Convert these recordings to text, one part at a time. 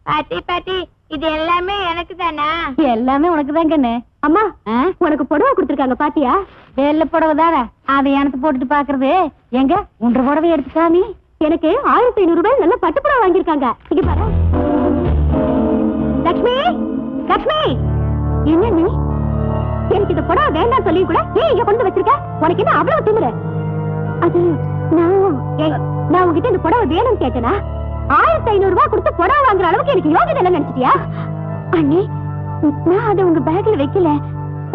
பாட்டி பாட்டி இது எல்லாமே எனக்கு தானா? எல்லாமே உனக்கு தான் கண்ணு. அம்மா உனக்கு புடவை கொடுத்துருக்காங்க பாத்தியா? வெள்ள புடவை தானே, அதை எனக்கு போட்டுட்டு பாக்குறது. எங்க உன்ற புடவை எடுத்துக்காமி. எனக்கு 1500 ரூபாய் நல்ல பட்டு புடவை வாங்கியிருக்காங்க. இங்க பாரு லட்சுமி. லட்சுமி என்ன நீ எனக்கு இந்த புடவை வேண்டாம் சொல்லி கூட ஏன் இங்க கொண்டு வச்சிருக்க? உனக்கு என்ன அவ்வளவு திமிரு? அது நான் உங்ககிட்ட இந்த புடவை வேணும்னு கேட்டேனா? 1500 ரூபாய் கொடுத்து புடவை வாங்குற அளவுக்கு எனக்கு யோகிதை இல்லைன்னு நினைச்சிட்டியா? அண்ணி நான் அதை உங்க பேக்ல வைக்கல,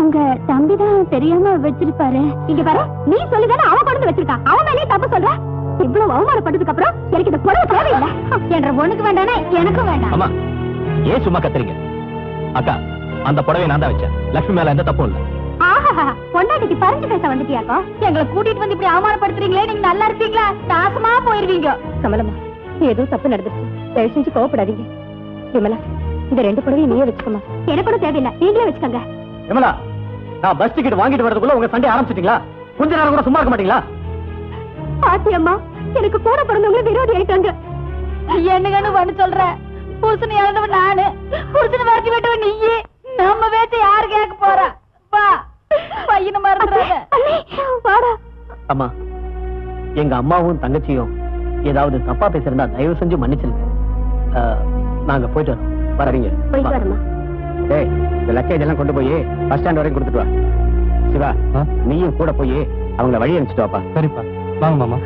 உங்க தம்பிதான் தெரியாம வச்சிருப்பாரு. இங்க பாரு, நீ சொல்லிதானே அவன் கொண்டு வச்சிருக்கான். அவன் மேலே தப்பு சொல்ற. இவ்வளவு அவமானப்பட்டதுக்கு அப்புறம் எனக்கு இந்த புடவை தேவையில்லை என்ற ஒண்ணுக்கு வேண்டானே எனக்கும் வேண்டாம். அம்மா ஏன் சும்மா கத்துறீங்க? அக்கா அந்த புடவை நான் தான் வச்சேன். லட்சுமி மேல எந்த தப்பும் இல்ல. ஆஹா பொண்டாட்டிக்கு பறிஞ்சு பேச வந்துட்டியாக்கோ? எங்களை கூட்டிட்டு வந்து இப்படி அவமானப்படுத்துறீங்களே, நீங்க நல்லா இருப்பீங்களா? நாசமா போயிருவீங்க. கமலம்மா ஏதோ தப்பு நடந்துச்சு, தயவு செஞ்சு கோவப்படாதீங்க. விமலா இந்த 2 புடவையும் நீயே வச்சுக்கோமா. எனக்கு கூட தேவையில்லை, நீங்களே வச்சுக்கோங்க. விமலா நான் பஸ் டிக்கெட் வாங்கிட்டு வரதுக்குள்ள உங்க சண்டை ஆரம்பிச்சிட்டீங்களா? கொஞ்ச நேரம் கூட சும்மா இருக்க மாட்டீங்களா? பாத்தியம்மா எனக்கு கூட பிறந்தவங்க விரோதி ஆயிட்டாங்க. என்னங்கன்னு வந்து சொல்ற? புருஷனை இழந்தவன் நானு, புருஷனை மறைச்சு விட்டவன் நீயே. நம்ம பேச்ச யாரு கேட்க போறா? வா பையனை மறந்துடாத. வாடா. அம்மா எங்க அம்மாவும் தங்கச்சியும் ஏதாவது தப்பா பேசிருந்தா தயவு செஞ்சு மன்னிச்சிருங்க. நாங்க போயிட்டு வரோம். வரீங்க போயிட்டு வரமா? டேய் இந்த லக்கேஜ் எல்லாம் கொண்டு போய் பஸ் ஸ்டாண்ட் வரைக்கும் கொடுத்துட்டு வா. சிவா நீயும் கூட போய் அவங்கள வழி அனுப்பிச்சிட்டு வாப்பா. சரிப்பா வாங்க மாமா.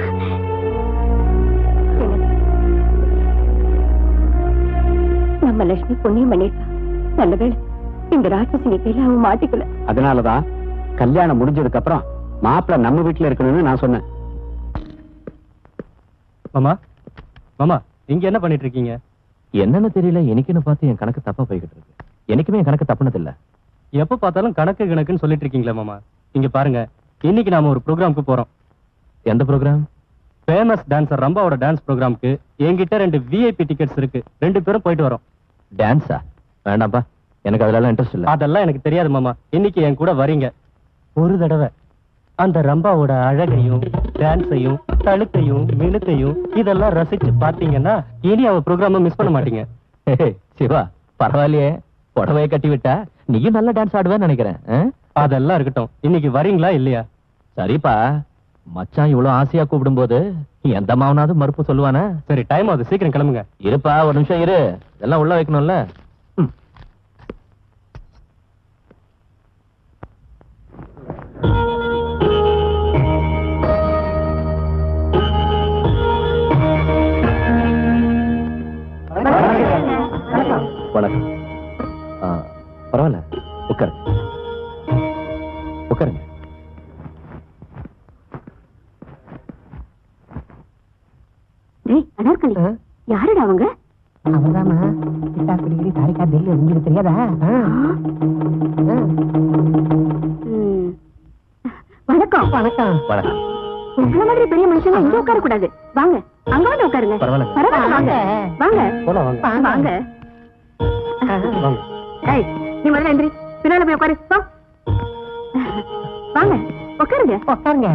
நம்ம லட்சுமி புண்ணியம் பண்ணிருக்கா. நல்லவேளை இந்த ராட்சசிங்க கையில அவன் மாட்டிக்கல. அதனாலதான் கல்யாணம் முடிஞ்சதுக்கு அப்புறம் மாப்பிள்ள நம்ம வீட்டுல இருக்கணும்னு நான் சொன்னேன். மாமா மாமா இங்க என்ன பண்ணிட்டு இருக்கீங்க? என்னன்னு தெரியல, எனக்குன்னு பார்த்து என் கணக்கு தப்பா போய்கிட்டு இருக்கு. எனக்குமே என் கணக்கு தப்புனது இல்ல. எப்ப பார்த்தாலும் கணக்கு கணக்குன்னு சொல்லிட்டு இருக்கீங்களா மாமா? இங்க பாருங்க, இன்னைக்கு நாம ஒரு ப்ரோக்ராமுக்கு போறோம். எந்த ப்ரோக்ராம்? ஃபேமஸ் டான்சர் ரம்பாவோட டான்ஸ் ப்ரோக்ராமுக்கு என்கிட்ட 2 விஐபி டிக்கெட்ஸ் இருக்கு. 2 பேரும் போயிட்டு வரோம். டான்ஸா? வேண்டாம்ப்பா, எனக்கு அதெல்லாம் இன்ட்ரெஸ்ட் இல்ல. அதெல்லாம் எனக்கு தெரியாது மாமா. இன்னைக்கு என் கூட வரீங்க. ஒரு தடவை அந்த ரம்பாவோட அழகையும் டான்ஸையும் தழுக்கையும் மினுக்கையும் இதெல்லாம் ரசிச்சு பாத்தீங்கன்னா இனி அவ ப்ரோக்ராம மிஸ் பண்ண மாட்டீங்க. சிவா பரவாயில்லையே, புடவையை கட்டி விட்டா நீயும் நல்ல டான்ஸ் ஆடுவேன்னு நினைக்கிறேன். அதெல்லாம் இருக்கட்டும், இன்னைக்கு வரீங்களா இல்லையா? சரிப்பா, மச்சான் இவ்வளவு ஆசையா கூப்பிடும் போது எந்த மாவனாவது மறுப்பு சொல்லுவானே? சரி டைம் ஆகுது, சீக்கிரம் கிளம்புங்க. இருப்பா ஒரு நிமிஷம் இரு, இதெல்லாம் உள்ள வைக்கணும்ல. வணக்கம். பரவாயில்ல, உட்காருங்க உட்காருங்க. யாருடா அவங்க? அவதாமா கிட்டா குடிக்கிற தாரிக்கா டெல்லி உங்களுக்கு தெரியாதா? வணக்கம். வணக்கம். வணக்கம். உங்கள மாதிரி பெரிய மனுஷங்க இங்க உட்கார கூடாது. வாங்க அங்க வந்து உட்காருங்க. பரவாயில்ல பரவாயில்ல, வாங்க வாங்க போலாம் வாங்க. வாங்க. வாங்க. ஏய் நீ முதல்ல எந்திரி, பின்னால போய் உட்காரு. வா வாங்க உட்காருங்க. உட்காருங்க.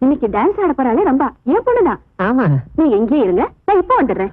இன்னைக்கு டான்ஸ் ஆட போறாளே ரொம்ப ஏன் பொண்ணுதான். ஆமா நீங்க எங்கேயே இருங்க, நான் இப்ப வந்துடுறேன்.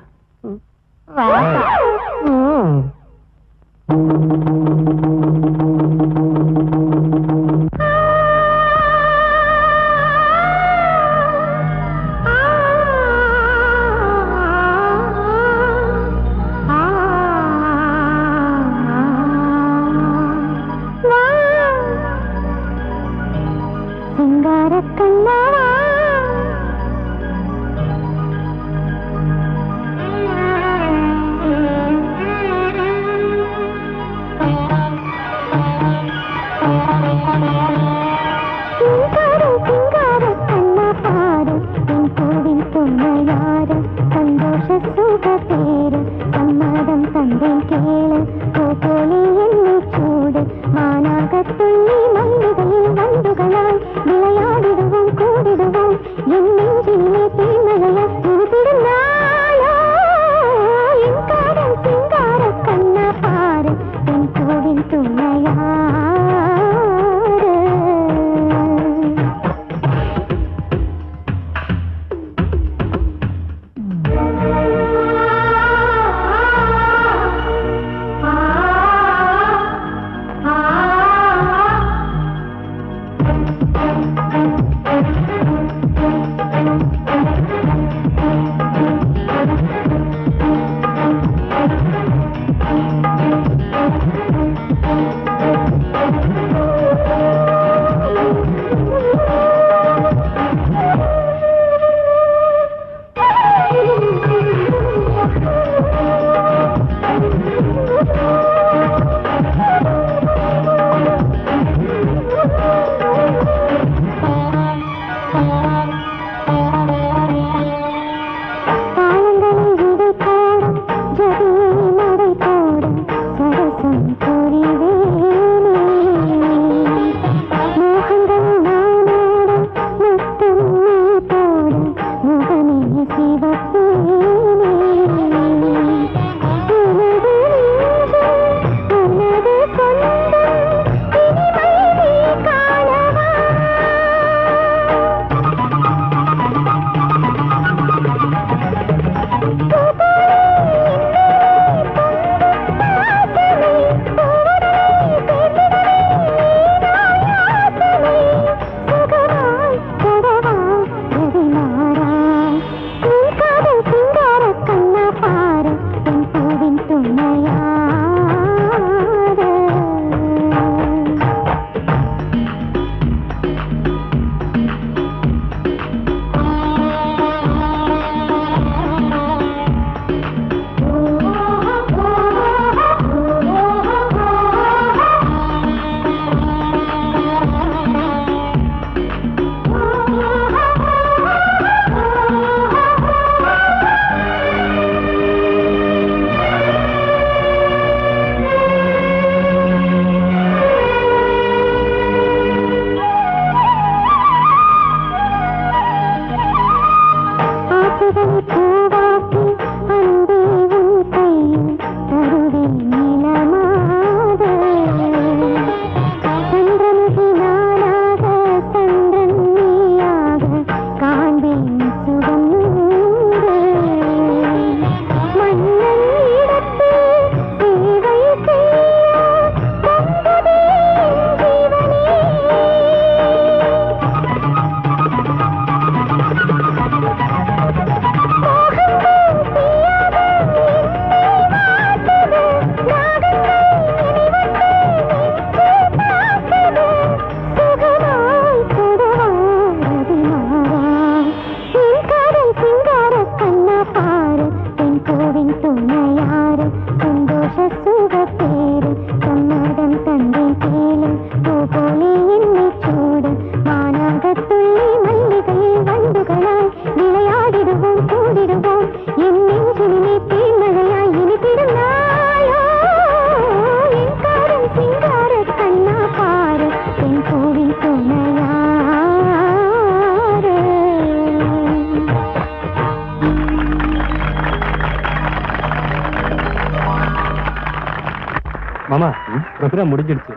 மாமா ப்ரோக்ராம் முடிஞ்சிடுச்சு.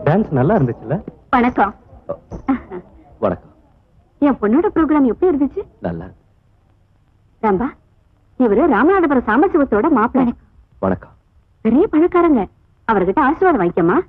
டான்ஸ் நல்லா இருந்துச்சுல்ல? வணக்கம். வணக்கம். என் பொண்ணோட ப்ரோக்ராம் எப்படி இருந்துச்சு? நல்லா. ராம்பா, இவரு ராமநாதபுரம் சாம்பசிவத்தோட மாப்பிள்ளை. வணக்கம். பெரிய பணக்காரங்க. அவர்கிட்ட ஆசீர்வாதம் வாங்கிக்கமா.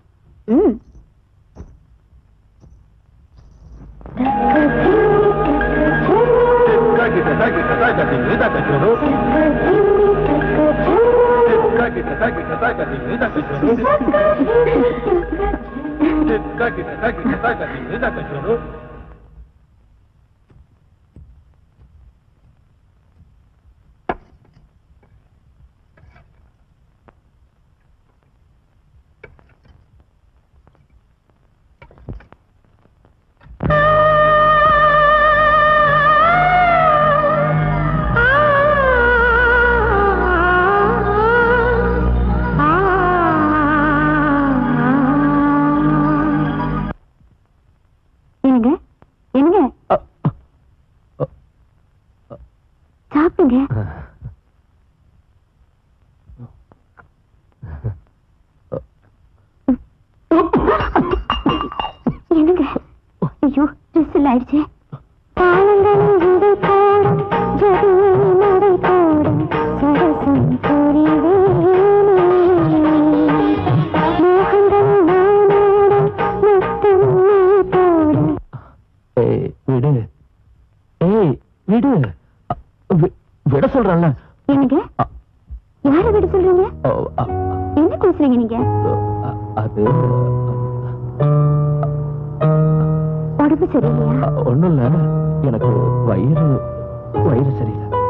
சாப்பிடுங்க. என்னங்க? ஐயோ, ட்ரெஸ் எல்லாம் ஆயிடுச்சு. விட சொல்றேன்ல. என்னங்க? யார விட சொல்றீங்க? என்ன பேசுறீங்க நீங்க? அது உடம்பு சரியில்லையா? ஒண்ணும் இல்ல, எனக்கு வயிறு சரியில்லை.